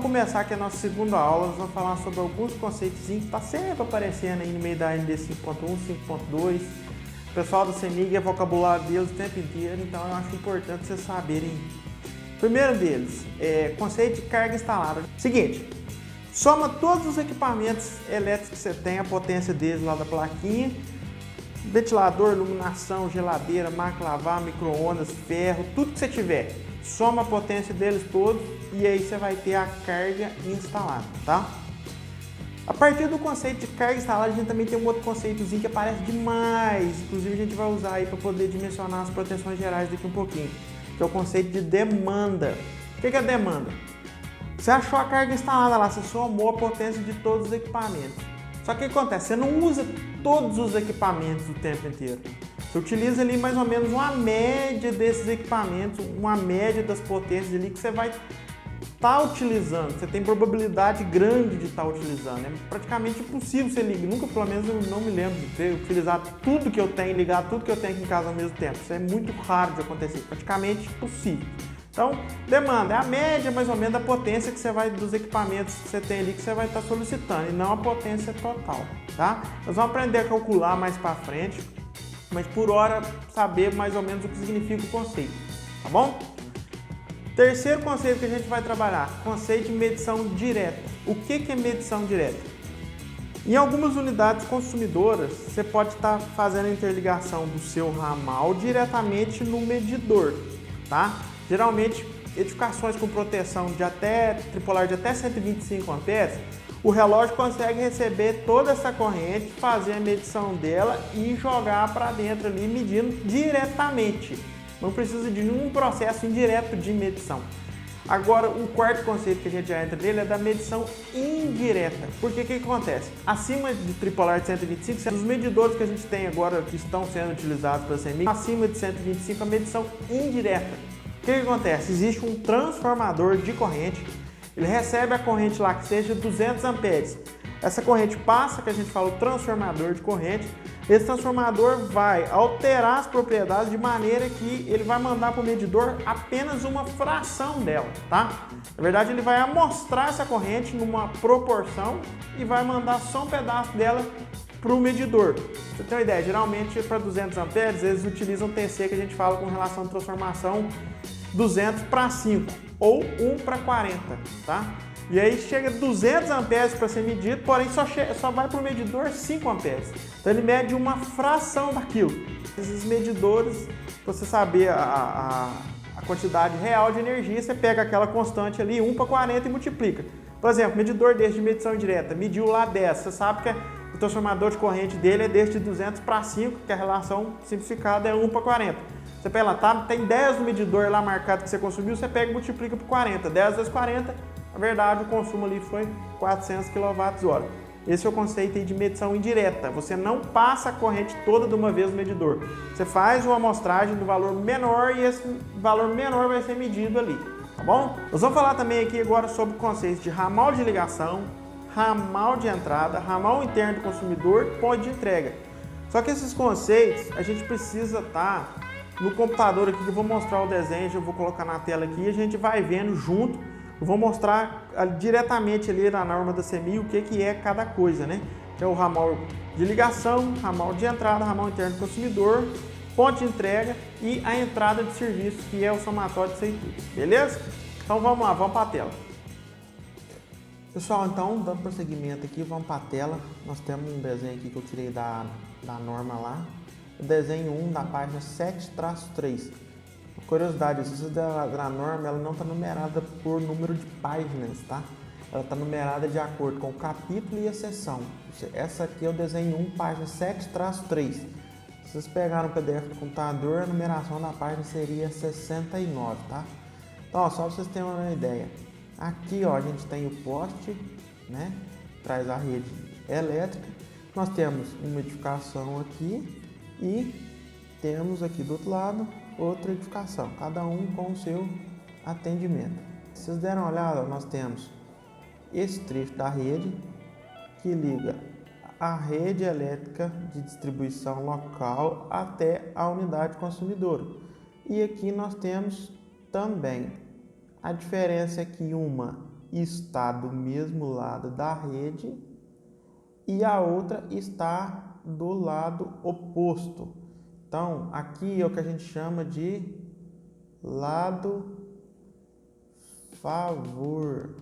começar aqui a nossa segunda aula, nós vamos falar sobre alguns conceitos que está sempre aparecendo aí no meio da ND 5.1, 5.2. O pessoal da CEMIG é vocabulário deles o tempo inteiro, então eu acho importante vocês saberem. O primeiro deles é conceito de carga instalada. Seguinte, soma todos os equipamentos elétricos que você tem, a potência deles lá da plaquinha, ventilador, iluminação, geladeira, máquina de lavar, micro-ondas, ferro, tudo que você tiver. Soma a potência deles todos e aí você vai ter a carga instalada, tá? A partir do conceito de carga instalada, a gente também tem um outro conceitozinho que aparece demais, inclusive a gente vai usar aí para poder dimensionar as proteções gerais daqui um pouquinho, que é o conceito de demanda. O que é demanda? Você achou a carga instalada lá, você somou a potência de todos os equipamentos. Só que o que acontece? Você não usa todos os equipamentos o tempo inteiro. Você utiliza ali mais ou menos uma média desses equipamentos, uma média das potências ali que você vai estar utilizando. Você tem probabilidade grande de estar utilizando. É praticamente impossível você ligar. Nunca, pelo menos, eu não me lembro de ter utilizado tudo que eu tenho, ligar tudo que eu tenho aqui em casa ao mesmo tempo. Isso é muito raro de acontecer, praticamente impossível. Então, demanda é a média mais ou menos da potência que você vai, dos equipamentos que você tem ali que você vai estar solicitando e não a potência total, tá? Nós vamos aprender a calcular mais para frente, mas por hora saber mais ou menos o que significa o conceito, tá bom? Terceiro conceito que a gente vai trabalhar, conceito de medição direta. O que é medição direta? Em algumas unidades consumidoras, você pode estar fazendo a interligação do seu ramal diretamente no medidor, tá? Geralmente, edificações com proteção de tripolar de até 125 amperes, o relógio consegue receber toda essa corrente, fazer a medição dela e jogar para dentro ali, medindo diretamente. Não precisa de nenhum processo indireto de medição. Agora, o quarto conceito que a gente já entra nele é da medição indireta. Porque o que acontece? Acima de tripolar de 125, os medidores que a gente tem agora, que estão sendo utilizados pela CEMIG, acima de 125, a medição indireta. O que acontece? Existe um transformador de corrente, ele recebe a corrente lá que seja 200 amperes. Essa corrente passa, que a gente fala, o transformador de corrente. Esse transformador vai alterar as propriedades de maneira que ele vai mandar para o medidor apenas uma fração dela, tá? Na verdade, ele vai amostrar essa corrente numa proporção e vai mandar só um pedaço dela para o medidor. Você tem uma ideia? Geralmente, para 200 amperes, eles utilizam TC, que a gente fala com relação à transformação 200 para 5 ou 1 para 40, tá? E aí chega 200 amperes para ser medido, porém só vai para o medidor 5 amperes. Então ele mede uma fração daquilo. Esses medidores, para você saber a quantidade real de energia, você pega aquela constante ali, 1 para 40 e multiplica. Por exemplo, medidor desse de medição indireta, mediu lá 10, você sabe que o transformador de corrente dele é deste de 200 para 5, que a relação simplificada é 1 para 40. Você pega lá, tem 10 no medidor lá marcado que você consumiu, você pega e multiplica por 40. 10 vezes 40, na verdade o consumo ali foi 400 kWh. Esse é o conceito aí de medição indireta. Você não passa a corrente toda de uma vez no medidor. Você faz uma amostragem do valor menor e esse valor menor vai ser medido ali, tá bom? Nós vamos falar também aqui agora sobre o conceito de ramal de ligação, ramal de entrada, ramal interno do consumidor, ponto de entrega. Só que esses conceitos a gente precisa estar no computador aqui, que eu vou mostrar o desenho, eu vou colocar na tela aqui e a gente vai vendo junto. Eu vou mostrar diretamente ali na norma da CEMIG o que é cada coisa, né? Que é o ramal de ligação, ramal de entrada, ramal interno do consumidor, ponto de entrega e a entrada de serviço, que é o somatório disso aí tudo, beleza? Então vamos lá, vamos para a tela. Pessoal, então, dando prosseguimento aqui, vamos para a tela. Nós temos um desenho aqui que eu tirei da norma lá. O desenho 1 da página 7-3. Curiosidade, essa da norma ela não está numerada por número de páginas, tá? Ela está numerada de acordo com o capítulo e a seção. Essa aqui é o desenho 1, página 7-3. Se vocês pegaram o PDF do computador, a numeração da página seria 69, tá? Então, ó, só para vocês terem uma ideia. Aqui, ó, a gente tem o poste, né? Traz a rede elétrica. Nós temos uma edificação aqui e temos aqui do outro lado outra edificação, cada um com o seu atendimento. Se vocês deram uma olhada, nós temos esse trecho da rede que liga a rede elétrica de distribuição local até a unidade consumidora. E aqui nós temos também a diferença é que uma está do mesmo lado da rede e a outra está do lado oposto. Então, aqui é o que a gente chama de lado favor.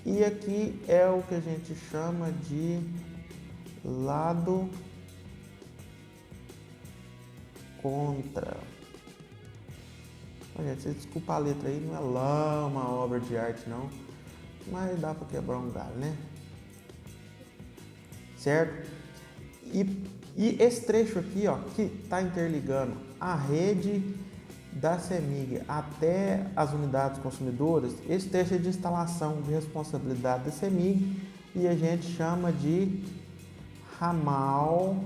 E aqui é o que a gente chama de lado contra. Gente, você desculpa a letra aí, não é lá uma obra de arte não, mas dá para quebrar um galho, né? Certo? E esse trecho aqui, ó, que está interligando a rede da CEMIG até as unidades consumidoras, esse trecho é de instalação de responsabilidade da CEMIG e a gente chama de ramal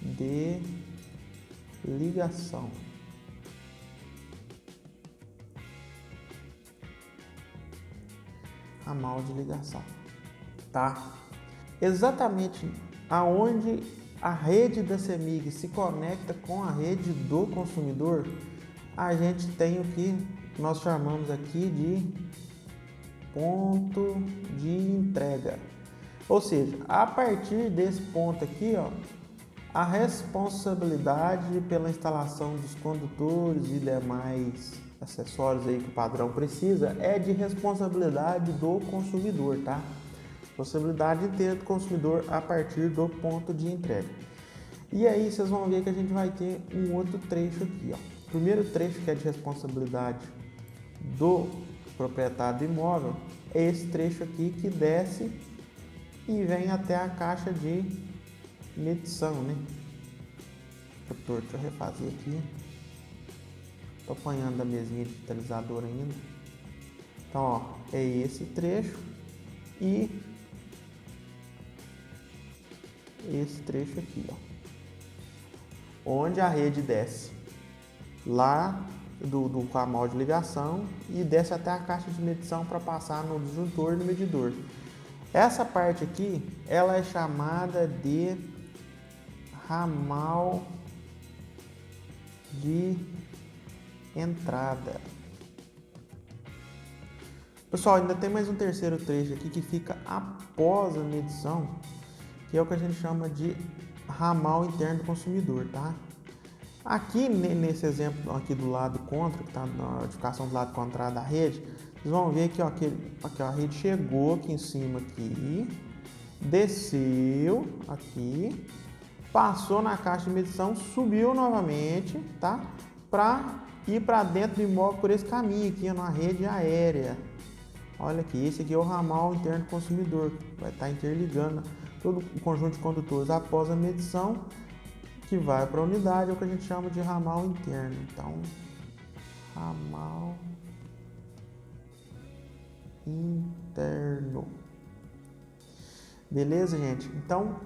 de ligação. Ramal de ligação, tá? Exatamente aonde a rede da CEMIG se conecta com a rede do consumidor, a gente tem o que nós chamamos aqui de ponto de entrega. Ou seja, a partir desse ponto aqui, ó, a responsabilidade pela instalação dos condutores e demais acessórios aí que o padrão precisa é de responsabilidade do consumidor, tá? Responsabilidade inteira do consumidor a partir do ponto de entrega. E aí vocês vão ver que a gente vai ter um outro trecho aqui, ó. O primeiro trecho, que é de responsabilidade do proprietário do imóvel, é esse trecho aqui que desce e vem até a caixa de medição, né? Deixa eu refazer aqui. Tô apanhando a mesinha digitalizadora ainda. Então, ó, é esse trecho e esse trecho aqui, ó, onde a rede desce lá do ramal de ligação e desce até a caixa de medição para passar no disjuntor e no medidor. Essa parte aqui, ela é chamada de ramal de entrada. Pessoal, ainda tem mais um terceiro trecho aqui que fica após a medição, que é o que a gente chama de ramal interno do consumidor, tá? Aqui nesse exemplo aqui do lado contra, que está na notificação do lado contrário da rede, vocês vão ver que ó, aqui, a rede chegou aqui em cima aqui, desceu aqui, passou na caixa de medição, subiu novamente, tá? Para ir para dentro do imóvel por esse caminho aqui, na rede aérea. Olha aqui, esse aqui é o ramal interno do consumidor, vai estar interligando todo o conjunto de condutores após a medição, que vai para a unidade, é o que a gente chama de ramal interno. Então, ramal interno. Beleza, gente? Então,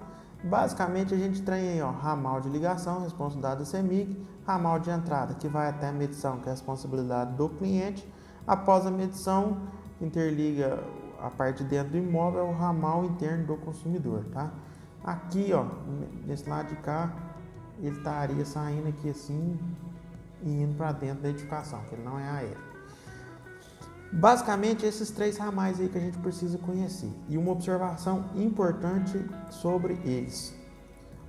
basicamente a gente tem aí, ó, ramal de ligação, responsabilidade da CEMIG, ramal de entrada, que vai até a medição, que é a responsabilidade do cliente. Após a medição, interliga a parte de dentro do imóvel, é o ramal interno do consumidor, tá? Aqui, ó, nesse lado de cá, ele estaria saindo aqui assim e indo para dentro da edificação, que ele não é aéreo. Basicamente, esses três ramais aí que a gente precisa conhecer. E uma observação importante sobre eles.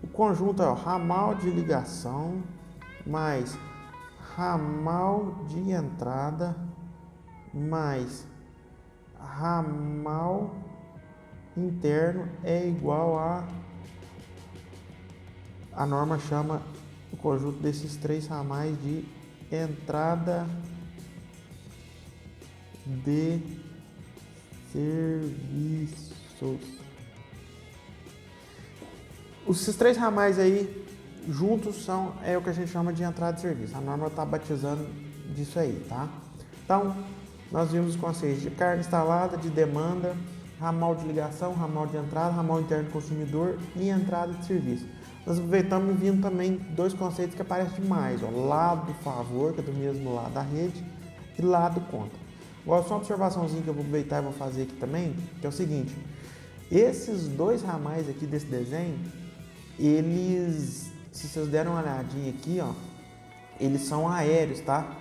O conjunto é o ramal de ligação mais ramal de entrada mais ramal interno é igual a norma chama o conjunto desses três ramais de entrada de serviços. Esses três ramais aí juntos é o que a gente chama de entrada de serviço. A norma está batizando disso aí, tá? Então, nós vimos os conceitos de carga instalada, de demanda, ramal de ligação, ramal de entrada, ramal interno do consumidor e entrada de serviço. Nós aproveitamos e vimos também dois conceitos que aparecem demais, ó, lado favor, que é do mesmo lado da rede, e lado contra. Agora, só uma observaçãozinha que eu vou aproveitar e vou fazer aqui também, que é o seguinte: esses dois ramais aqui desse desenho, eles, se vocês deram uma olhadinha aqui, ó, eles são aéreos, tá?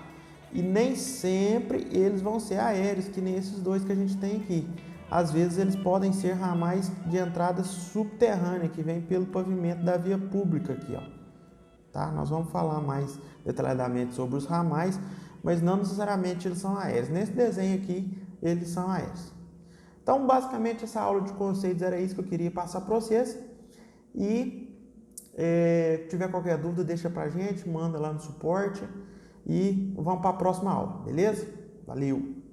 E nem sempre eles vão ser aéreos, que nem esses dois que a gente tem aqui. Às vezes eles podem ser ramais de entrada subterrânea, que vem pelo pavimento da via pública aqui, ó. Tá? Nós vamos falar mais detalhadamente sobre os ramais, mas não necessariamente eles são aéreos. Nesse desenho aqui, eles são aéreos. Então, basicamente, essa aula de conceitos era isso que eu queria passar para vocês. E se tiver qualquer dúvida, deixa pra gente, manda lá no suporte. E vamos para a próxima aula, beleza? Valeu!